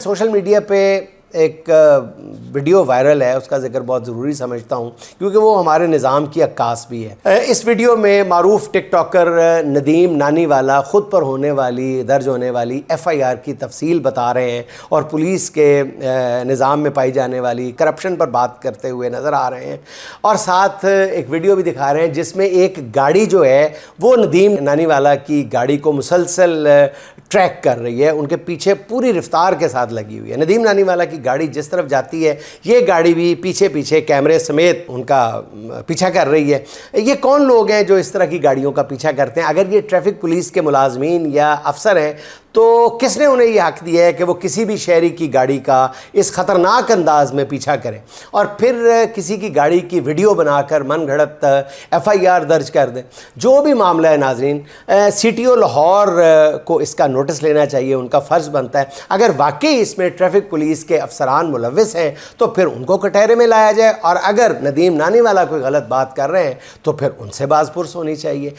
Social media پہ ایک video viral ہے، اس کا ذکر بہت ضروری سمجھتا ہوں کیونکہ وہ ہمارے نظام کی عکاس بھی ہے۔ اس ویڈیو میں معروف ٹک ٹاکر ندیم نانی والا خود پر ہونے والی درج ہونے والی FIR کی تفصیل بتا رہے ہیں اور پولیس کے نظام میں پائی جانے والی کرپشن پر بات کرتے ہوئے نظر آ رہے ہیں، اور ساتھ ایک ویڈیو بھی دکھا رہے ہیں جس میں ایک گاڑی جو ہے وہ ندیم نانی والا کی گاڑی کو مسلسل ٹریک کر رہی ہے، ان کے پیچھے پوری رفتار کے ساتھ لگی ہوئی ہے۔ ندیم نانی والا کی گاڑی جس طرف جاتی ہے یہ گاڑی بھی پیچھے کیمرے سمیت ان کا پیچھا کر رہی ہے۔ یہ کون لوگ ہیں جو اس طرح کی گاڑیوں کا پیچھا کرتے ہیں؟ اگر یہ ٹریفک پولیس کے ملازمین یا افسر ہیں تو کس نے انہیں یہ حق دیا ہے کہ وہ کسی بھی شہری کی گاڑی کا اس خطرناک انداز میں پیچھا کریں اور پھر کسی کی گاڑی کی ویڈیو بنا کر من گھڑت FIR درج کر دیں؟ جو بھی معاملہ ہے ناظرین، CTO لاہور کو اس کا نوٹس لینا چاہیے، ان کا فرض بنتا ہے۔ اگر واقعی اس میں ٹریفک پولیس کے افسران ملوث ہیں تو پھر ان کو کٹہرے میں لایا جائے، اور اگر ندیم نانی والا کوئی غلط بات کر رہے ہیں تو پھر ان سے باز پرس ہونی چاہیے۔